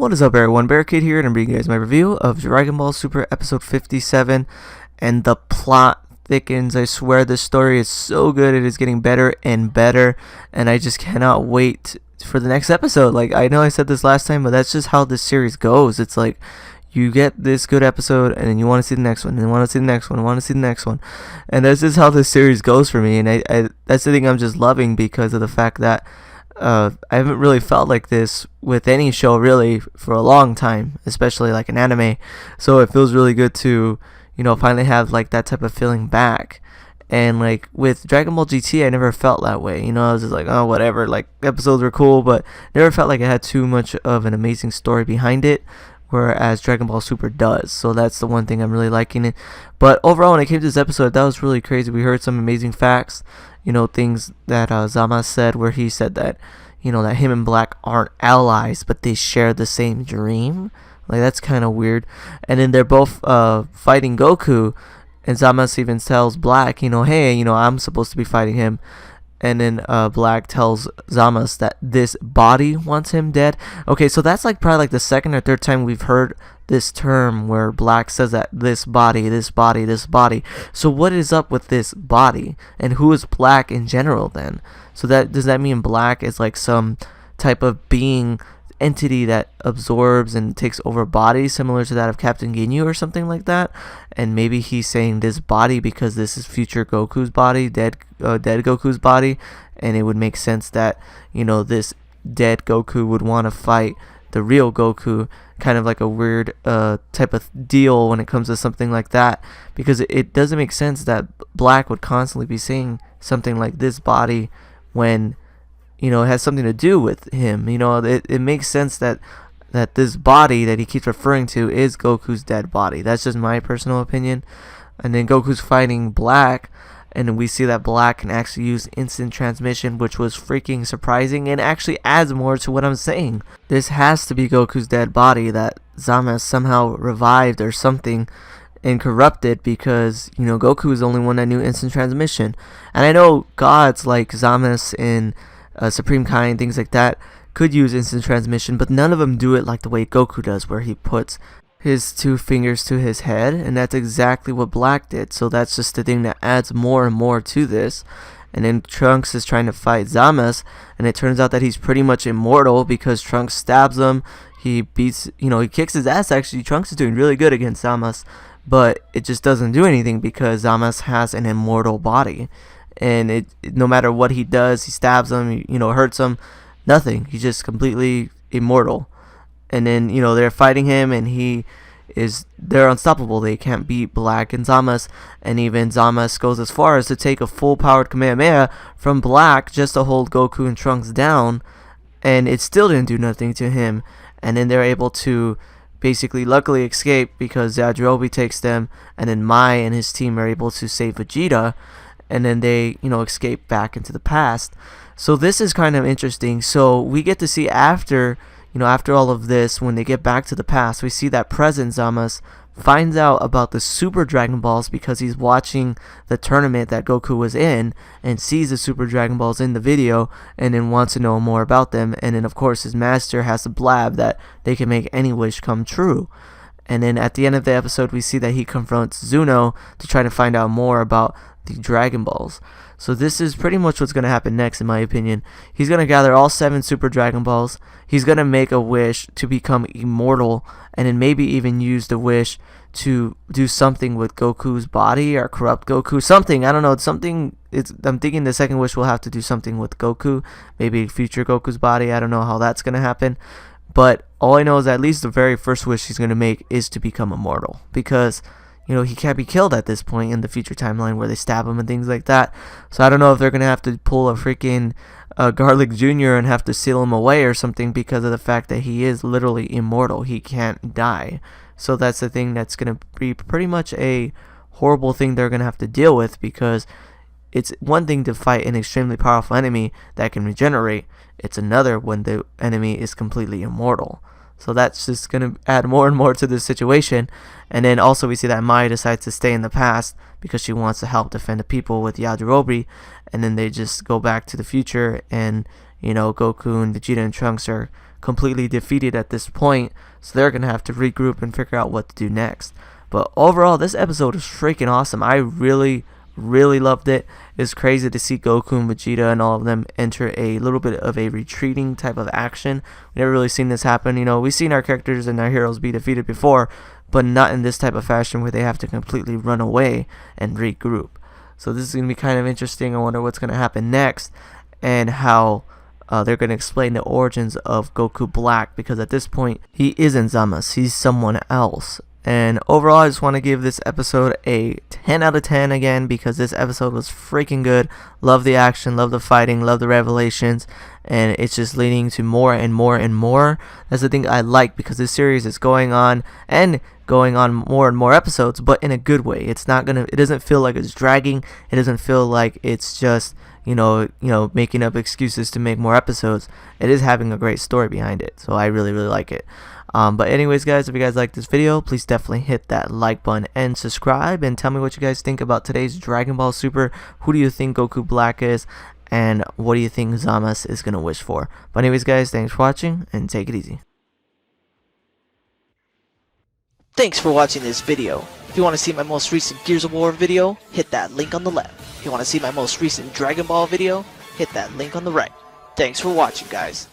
What is up, everyone? Barricade here, and I'm bringing you guys my review of Dragon Ball Super Episode 57, and the plot thickens. I swear this story is so good. It is getting better and better, and I just cannot wait for the next episode. Like, I know I said this last time, but that's just how this series goes. It's like, you get this good episode, and then you want to see the next one, and you want to see the next one, and want to see the next one, and that's just how this series goes for me, and I that's the thing I'm just loving because of the fact that I haven't really felt like this with any show really for a long time, especially like an anime. So it feels really good to, finally have like that type of feeling back. And like with Dragon Ball GT, I never felt that way. I was just like, oh, whatever. Like, episodes were cool, but never felt like it had too much of an amazing story behind it. Whereas Dragon Ball Super does. So that's the one thing I'm really liking it. But overall, when I came to this episode, that was really crazy. We heard some amazing facts. Things that Zamasu said, where he said that, that him and Black aren't allies, but they share the same dream. Like, that's kind of weird. And then they're both fighting Goku, and Zamasu even tells Black, hey, I'm supposed to be fighting him. And then Black tells Zamasu that this body wants him dead. Okay, so that's like probably like the second or third time we've heard this term where Black says that this body, this body, this body. So what is up with this body? And who is Black in general then? So does that mean Black is like some type of being entity that absorbs and takes over bodies, similar to that of Captain Ginyu or something like that? And maybe he's saying this body because this is future Goku's body, dead Goku's body, and it would make sense that this dead Goku would want to fight the real Goku, kind of like a weird type of deal when it comes to something like that, because it doesn't make sense that Black would constantly be saying something like this body when it has something to do with him. It makes sense that this body that he keeps referring to is Goku's dead body. That's just my personal opinion. And then Goku's fighting Black, and we see that Black can actually use instant transmission, which was freaking surprising and actually adds more to what I'm saying. This has to be Goku's dead body that Zamasu somehow revived or something and corrupted, because Goku is the only one that knew instant transmission. And I know gods like Zamasu and Supreme Kai and things like that could use instant transmission, but none of them do it like the way Goku does, where he puts his two fingers to his head, and that's exactly what Black did. So that's just the thing that adds more and more to this. And then Trunks is trying to fight Zamasu, and it turns out that he's pretty much immortal because Trunks stabs him. He beats, he kicks his ass. Actually, Trunks is doing really good against Zamasu, but it just doesn't do anything because Zamasu has an immortal body. And no matter what he does, he stabs him, hurts him, nothing. He's just completely immortal. And then, they're fighting him, and they're unstoppable. They can't beat Black and Zamasu. And even Zamasu goes as far as to take a full-powered Kamehameha from Black just to hold Goku and Trunks down, and it still didn't do nothing to him. And then they're able to basically luckily escape because Yajirobe takes them, and then Mai and his team are able to save Vegeta, and then they, escape back into the past. So this is kind of interesting. So we get to see after all of this, when they get back to the past, we see that present Zamasu finds out about the Super Dragon Balls because he's watching the tournament that Goku was in and sees the Super Dragon Balls in the video, and then wants to know more about them. And then of course his master has to blab that they can make any wish come true. And then at the end of the episode, we see that he confronts Zuno to try to find out more about the Dragon Balls. So this is pretty much what's going to happen next, in my opinion. He's going to gather all 7 Super Dragon Balls. He's going to make a wish to become immortal, and then maybe even use the wish to do something with Goku's body or corrupt Goku. Something, I don't know, I'm thinking the second wish will have to do something with Goku, maybe future Goku's body. I don't know how that's going to happen. But all I know is that at least the very first wish he's going to make is to become immortal, because he can't be killed at this point in the future timeline where they stab him and things like that. So I don't know if they're going to have to pull a freaking Garlic Jr. and have to seal him away or something, because of the fact that he is literally immortal. He can't die. So that's the thing that's going to be pretty much a horrible thing they're going to have to deal with, because it's one thing to fight an extremely powerful enemy that can regenerate. It's another when the enemy is completely immortal. So that's just going to add more and more to this situation. And then also we see that Mai decides to stay in the past because she wants to help defend the people with Yajirobe. And then they just go back to the future, and Goku and Vegeta and Trunks are completely defeated at this point, so they're gonna have to regroup and figure out what to do next. But overall, this episode is freaking awesome. I really loved it. It's crazy to see Goku and Vegeta and all of them enter a little bit of a retreating type of action. We never really seen this happen. You know, we've seen our characters and our heroes be defeated before, but not in this type of fashion where they have to completely run away and regroup. So this is going to be kind of interesting. I wonder what's going to happen next, and how they're going to explain the origins of Goku Black, because at this point he isn't Zamasu, he's someone else. And overall, I just want to give this episode a 10 out of 10 again, because this episode was freaking good. Love the action, love the fighting, love the revelations, and it's just leading to more and more and more. That's the thing I like, because this series is going on and going on more and more episodes, but in a good way. It doesn't feel like it's dragging. It doesn't feel like it's just making up excuses to make more episodes. It is having a great story behind it, so I really like it. But anyways, guys, if you guys like this video, please definitely hit that like button and subscribe, and tell me what you guys think about today's Dragon Ball Super. Who do you think Goku Black is, and what do you think Zamasu is gonna wish for? But anyways, guys, thanks for watching, and take it easy. Thanks for watching this video. If you want to see my most recent Gears of War video, hit that link on the left. If you want to see my most recent Dragon Ball video, hit that link on the right. Thanks for watching, guys.